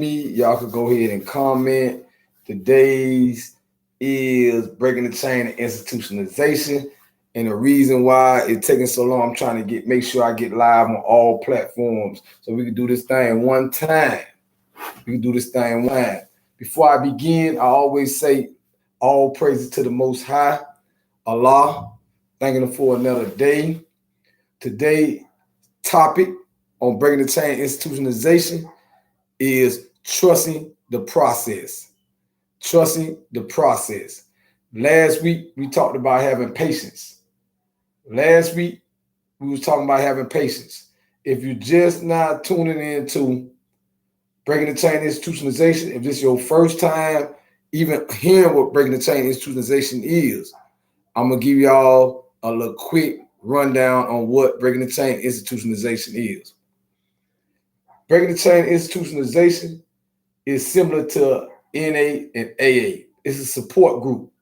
Y'all could go ahead and comment. Today's is breaking the chain of institutionalization. And the reason why it's taking so long, I'm trying to make sure I get live on all platforms so we can do this thing one time. We can do this thing one time. Before I begin, I always say all praises to the Most High, Allah, thanking Him for another day. Today topic on breaking the chain institutionalization is trusting the process. Trusting the process. Last week we talked about having patience. Last week we was talking about having patience. If you're just not tuning into breaking the chain institutionalization, if this is your first time even hearing what breaking the chain institutionalization is, I'm gonna give y'all a little quick rundown on what breaking the chain institutionalization is. Breaking the chain institutionalization is similar to NA and AA. It's a support group.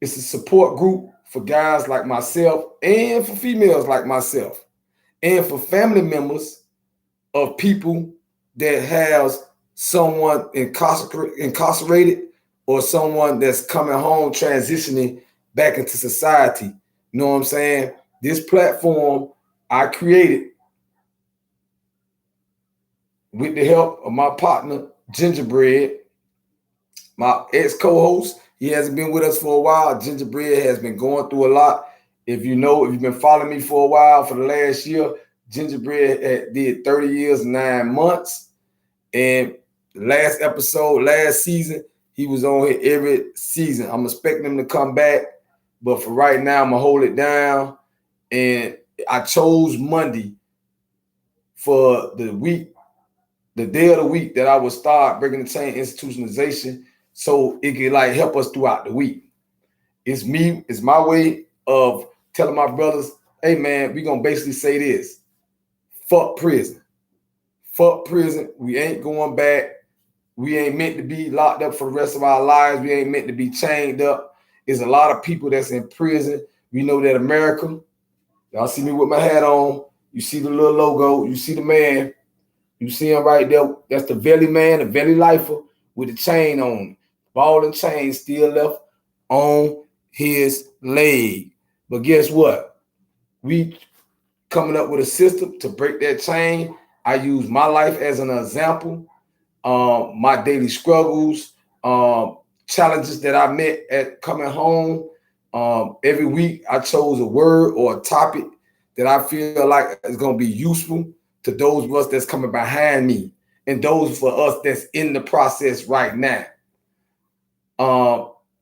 It's a support group for guys like myself and for females like myself and for family members of people that has someone incarcerated or someone that's coming home transitioning back into society. You know what I'm saying? This platform I created with the help of my partner, Gingerbread, my ex-co-host. He hasn't been with us for a while. Gingerbread has been going through a lot. If you've been following me for a while, for the last year, Gingerbread did 30 years and 9 months. And last season, he was on here every season. I'm expecting him to come back. But for right now, I'm going to hold it down. And I chose Monday for the week, the day of the week that I would start breaking the chain institutionalization so it could like help us throughout the week. It's my way of telling my brothers, hey man, we're gonna basically say this. Fuck prison. Fuck prison. We ain't going back. We ain't meant to be locked up for the rest of our lives. We ain't meant to be chained up. There's a lot of people that's in prison. We know that America, y'all see me with my hat on. You see the little logo. You see the man. You see him right there. That's the Valley man, the Valley lifer with the chain on. Ball and chain still left on his leg. But guess what? We coming up with a system to break that chain. I use my life as an example. My daily struggles, challenges that I met at coming home. Every week I chose a word or a topic that I feel like is going to be useful to those of us that's coming behind me and those for us that's in the process right now.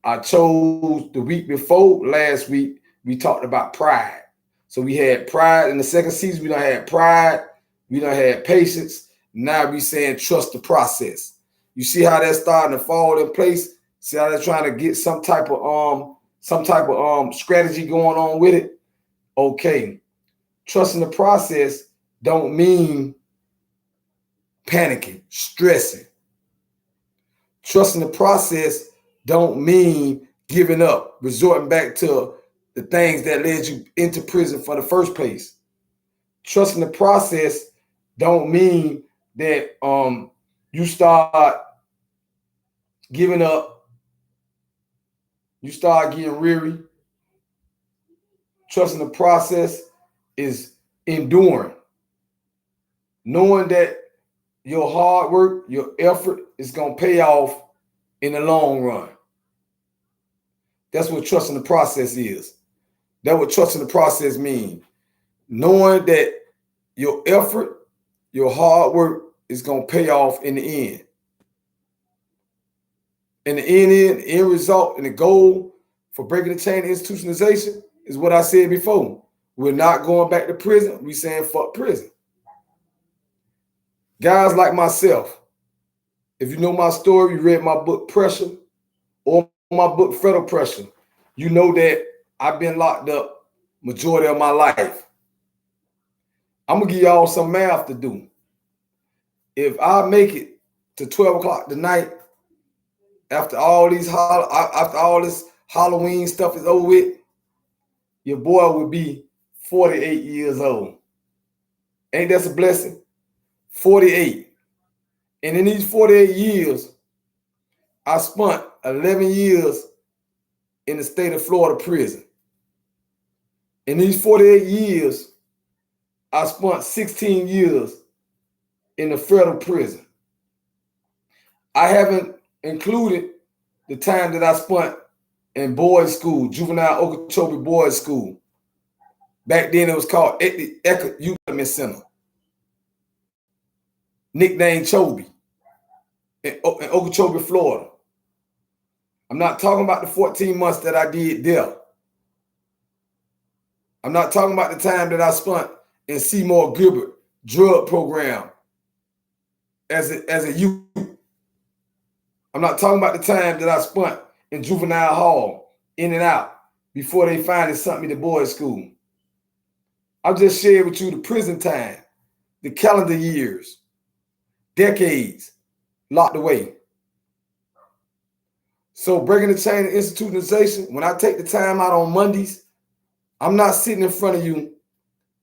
I chose the week before last week, we talked about pride. So we had pride in the second season. We done had pride. We done had patience. Now we saying trust the process. You see how that's starting to fall in place? See how they're trying to get some type of strategy going on with it? Okay. Trusting the process don't mean panicking, stressing. Trusting the process don't mean giving up, resorting back to the things that led you into prison for the first place. Trusting the process don't mean that you start giving up, you start getting weary. Trusting the process is enduring, knowing that your hard work, your effort is going to pay off in the long run. That's what trusting the process is. That's what trusting the process means. Knowing that your effort, your hard work is going to pay off in the end. And the end result and the goal for breaking the chain of institutionalization is what I said before. We're not going back to prison. We're saying fuck prison. Guys like myself, if you know my story, you read my book Pressure or my book Federal Pressure, you know that I've been locked up majority of my life. I'm going to give y'all some math to do. If I make it to 12 o'clock tonight, after all this Halloween stuff is over with, your boy will be 48 years old. Ain't that a blessing? 48. And in these 48 years, I spent 11 years in the state of Florida prison. In these 48 years, I spent 16 years in the federal prison. I haven't included the time that I spent in boys' school, juvenile Okeechobee boys' school. Back then it was called Youth Development Center, nicknamed Chobe, in Okeechobee, Florida. I'm not talking about the 14 months that I did there. I'm not talking about the time that I spent in Seymour Gilbert drug program as a youth. I'm not talking about the time that I spent in juvenile hall, in and out, before they finally sent me to boys' school. I just shared with you the prison time, the calendar years, decades locked away. So breaking the chain of institutionalization, when I take the time out on Mondays, I'm not sitting in front of you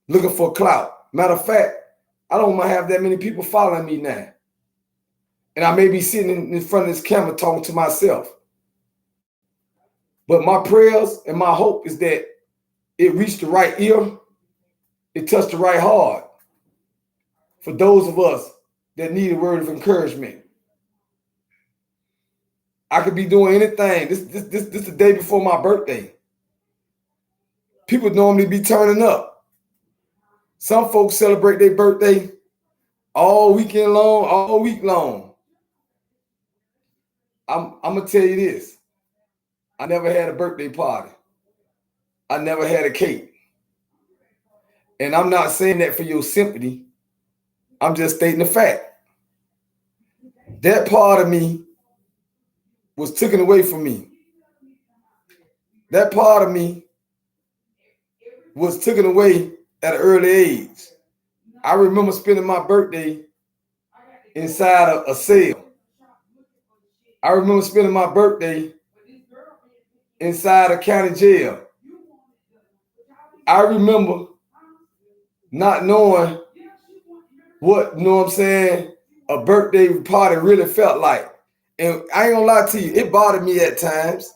looking for clout. Matter of fact, I don't have that many people following me now. And I may be sitting in front of this camera talking to myself. But my prayers and my hope is that it reached the right ear, it touched the right heart for those of us that need a word of encouragement. I could be doing anything. This the day before my birthday. People normally be turning up. Some folks celebrate their birthday all weekend long, all week long. I'm gonna tell you this. I never had a birthday party. I never had a cake. And I'm not saying that for your sympathy. I'm just stating the fact. That part of me was taken away from me. That part of me was taken away at an early age. I remember spending my birthday inside a cell. I remember spending my birthday inside a county jail. I remember not knowing what, you know what I'm saying, a birthday party really felt like. And I ain't gonna lie to you, it bothered me at times.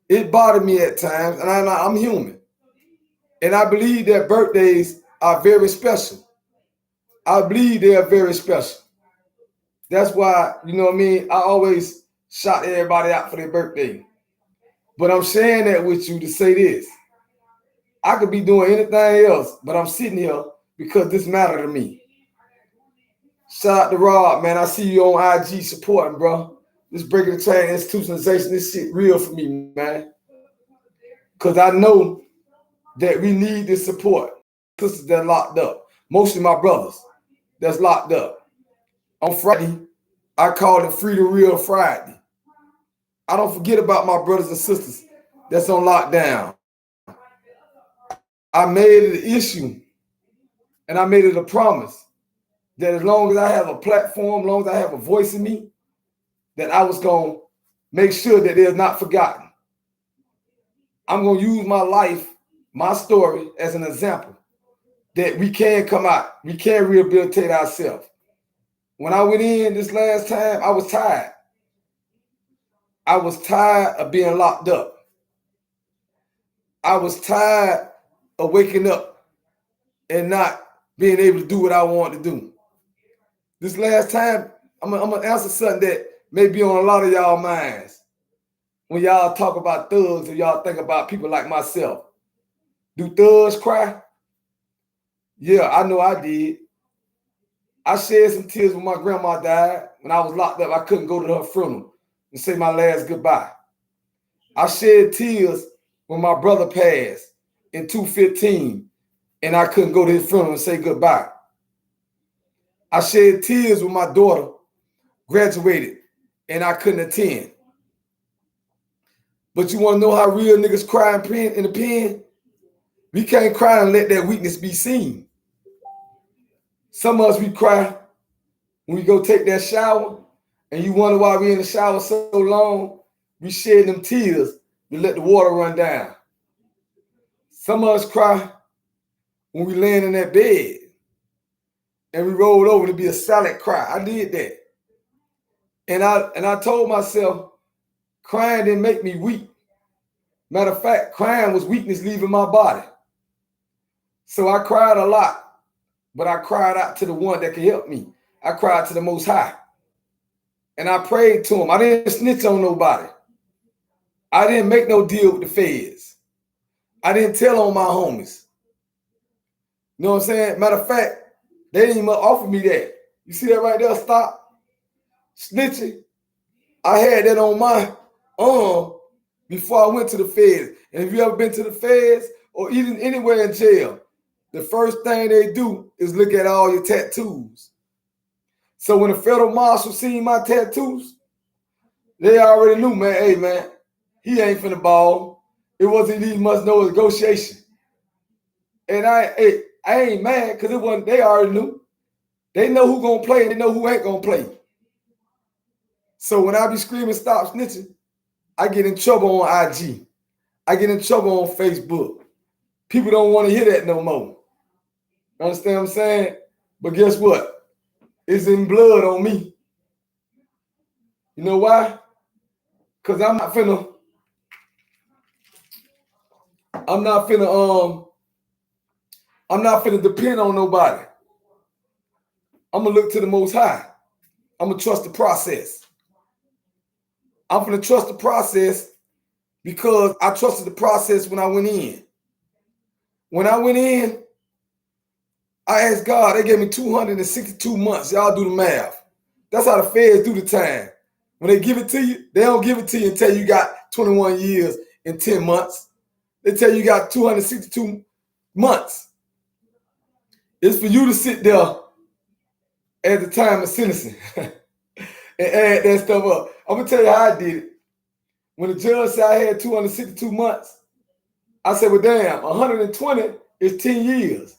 It bothered me at times, and I'm human. And I believe that birthdays are very special. I believe they are very special. That's why, you know what I mean, I always shout everybody out for their birthday. But I'm sharing that with you to say this. I could be doing anything else, but I'm sitting here because this matters to me. Shout out to Rob, man. I see you on IG supporting, bro. This breaking the chain institutionalization, this shit real for me, man. Because I know that we need this support. Sisters that locked up. Mostly my brothers that's locked up. On Friday, I call it Free the Real Friday. I don't forget about my brothers and sisters that's on lockdown. I made it an issue and I made it a promise that as long as I have a platform, as long as I have a voice in me, that I was going to make sure that they're not forgotten. I'm going to use my life, my story as an example that we can come out, we can rehabilitate ourselves. When I went in this last time, I was tired. I was tired of being locked up. I was tired of waking up and not being able to do what I wanted to do. This last time, I'm gonna answer something that may be on a lot of y'all minds. When y'all talk about thugs and y'all think about people like myself. Do thugs cry? Yeah, I know I did. I shed some tears when my grandma died. When I was locked up, I couldn't go to her funeral and say my last goodbye. I shed tears when my brother passed in 2015 and I couldn't go to his funeral and say goodbye. I shed tears when my daughter graduated and I couldn't attend. But you want to know how real niggas cry in the pen? We can't cry and let that weakness be seen. Some of us, we cry when we go take that shower and you wonder why we in the shower so long. We shed them tears to let the water run down. Some of us cry when we laying in that bed. and we rolled over to be a silent cry. I did that. And I told myself, crying didn't make me weak. Matter of fact, crying was weakness leaving my body. So I cried a lot, but I cried out to the one that could help me. I cried to the Most High. And I prayed to him. I didn't snitch on nobody. I didn't make no deal with the feds. I didn't tell on my homies. You know what I'm saying? Matter of fact, they didn't even offer me that. You see that right there? Stop snitching. I had that on my arm before I went to the feds. And if you ever been to the feds or even anywhere in jail, the first thing they do is look at all your tattoos. So when the federal marshal seen my tattoos, they already knew, man, hey, man, he ain't finna ball. It wasn't even much no negotiation. And I ain't mad because it wasn't, they already knew. They know who gonna play and they know who ain't gonna play. So when I be screaming, stop snitching, I get in trouble on IG. I get in trouble on Facebook. People don't want to hear that no more. Understand what I'm saying? But guess what? It's in blood on me. You know why? Because I'm not finna depend on nobody. I'm gonna look to the Most High. I'm gonna trust the process. I'm gonna trust the process because I trusted the process when I went in. When I went in, I asked God, they gave me 262 months. Y'all do the math. That's how the feds do the time. When they give it to you, they don't give it to you until you got 21 years and 10 months. They tell you got 262 months. It's for you to sit there at the time of sentencing and add that stuff up. I'm going to tell you how I did it. When the judge said I had 262 months, I said, well, damn, 120 is 10 years.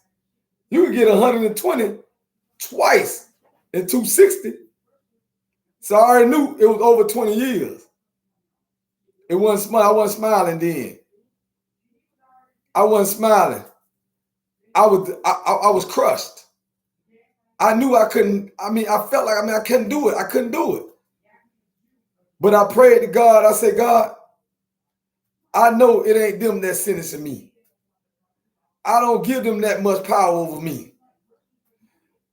You can get 120 twice in 260. So I already knew it was over 20 years. It wasn't smile. I wasn't smiling then. I wasn't smiling. I was crushed. I knew I couldn't. I felt like I couldn't do it. I couldn't do it. But I prayed to God. I said, God, I know it ain't them that's sentencing me. I don't give them that much power over me.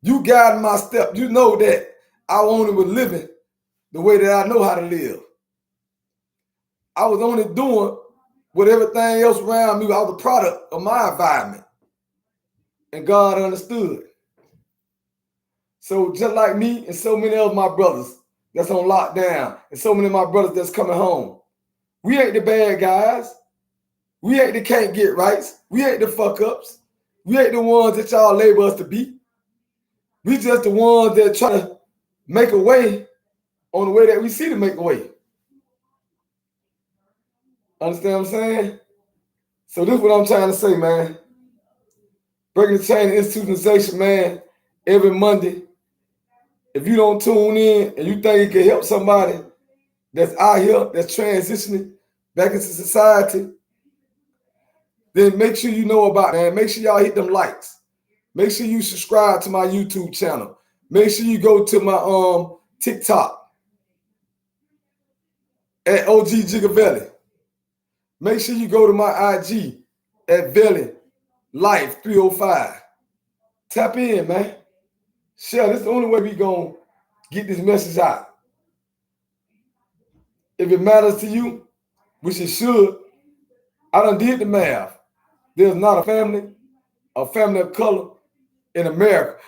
You guide my step. You know that I only was living the way that I know how to live. I was only doing what everything else around me. I was a product of my environment. And God understood. So just like me and so many of my brothers that's on lockdown and so many of my brothers that's coming home, we ain't the bad guys. We ain't the can't get rights. We ain't the fuck ups. We ain't the ones that y'all label us to be. We just the ones that try to make a way on the way that we see to make a way. Understand what I'm saying? So this is what I'm trying to say, man. Breaking the chain of institutionalization, man, every Monday. If you don't tune in and you think it can help somebody that's out here, that's transitioning back into society, then make sure you know about it, man. Make sure y'all hit them likes. Make sure you subscribe to my YouTube channel. Make sure you go to my TikTok at OG Gigavelli. Make sure you go to my IG at Velli Life 305. Tap in, man. Share. This is the only way we gonna get this message out. If it matters to you, which it should, I done did the math. There's not a family of color in America,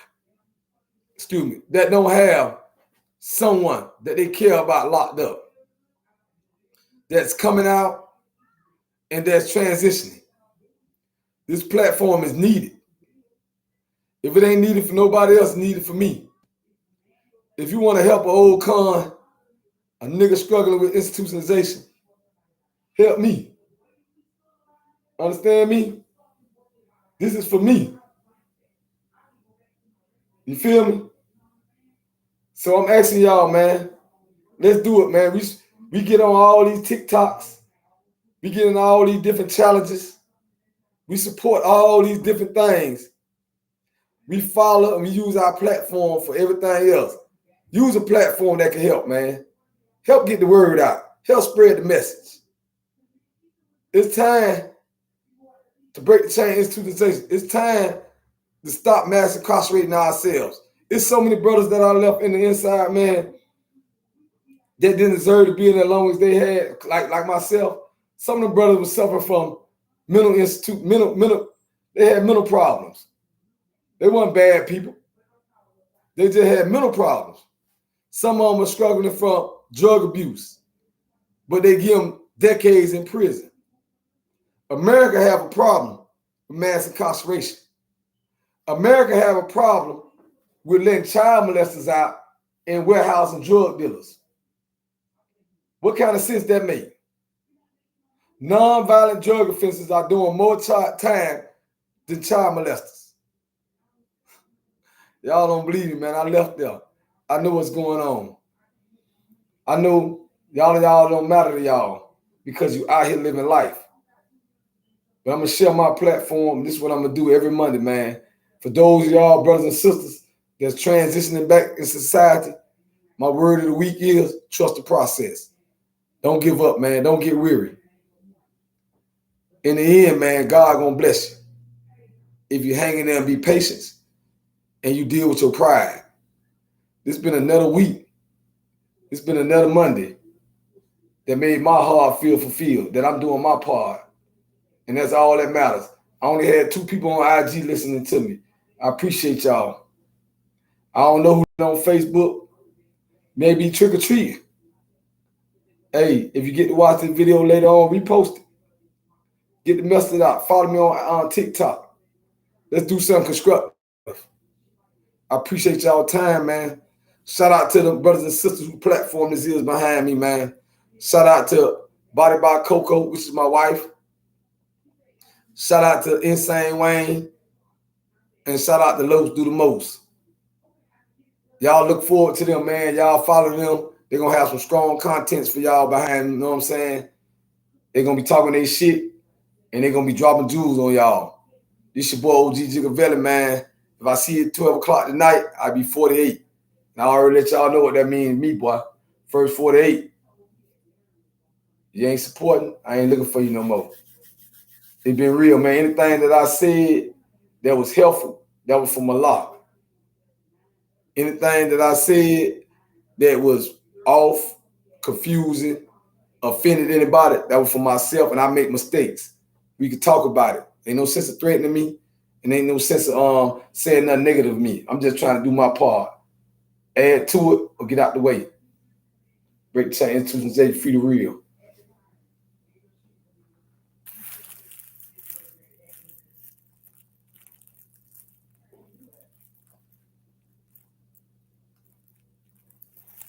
that don't have someone that they care about locked up, that's coming out and that's transitioning. This platform is needed. If it ain't needed for nobody else, it's needed for me. If you want to help an old con, a nigga struggling with institutionalization, help me. Understand me? This is for me. You feel me? So I'm asking y'all, man, let's do it, man. We get on all these TikToks. We get in all these different challenges. We support all these different things. We follow and we use our platform for everything else. Use a platform that can help, man. Help get the word out. Help spread the message. It's time to break the chain institutionalization. It's time to stop mass incarcerating ourselves. It's so many brothers that are left in the inside, man, that didn't deserve to be in as long as they had, like myself. Some of the brothers were suffering from they had mental problems. They weren't bad people. They just had mental problems. Some of them were struggling from drug abuse, but they give them decades in prison. America have a problem with mass incarceration. America have a problem with letting child molesters out and warehousing drug dealers. What kind of sense that make? Non-violent drug offenses are doing more time than child molesters. Y'all don't believe me, man. I left there. I know what's going on. I know y'all don't matter to y'all because you out here living life. But I'm going to share my platform. This is what I'm going to do every Monday, man. For those of y'all brothers and sisters that's transitioning back in society, my word of the week is trust the process. Don't give up, man. Don't get weary. In the end, man, God going to bless you. If you hang in there and be patient and you deal with your pride. It's been another week. It's been another Monday that made my heart feel fulfilled, that I'm doing my part. And that's all that matters. I only had 2 people on IG listening to me. I appreciate y'all. I don't know who's on Facebook. Maybe trick or treat. Hey, if you get to watch this video later on, repost it. Get the message out. Follow me on TikTok. Let's do something constructive. I appreciate y'all time, man. Shout out to the brothers and sisters who platform this is behind me, man. Shout out to Body by Coco, which is my wife. Shout out to Insane Wayne. And shout out to Los Do the Most. Y'all look forward to them, man. Y'all follow them. They're going to have some strong contents for y'all behind them, you know what I'm saying? They're going to be talking their shit, and they're going to be dropping jewels on y'all. This your boy, OG Jigavelli, man. If I see you at 12 o'clock tonight, I'll be 48. And I already let y'all know what that means to me, boy. First 48. You ain't supporting, I ain't looking for you no more. It's been real, man. Anything that I said that was helpful, that was from Allah. Anything that I said that was off, confusing, offended anybody, that was for myself, and I make mistakes. We could talk about it. Ain't no sense of threatening me, and ain't no sense of saying nothing negative of me. I'm just trying to do my part. Add to it or get out the way. Break the chain, institutionalization, free the real.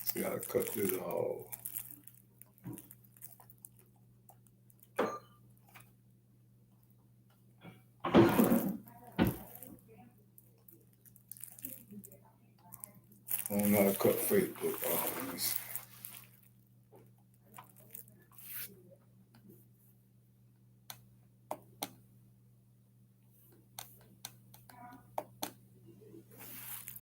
So gotta cut this off. I don't know how to cut Facebook off.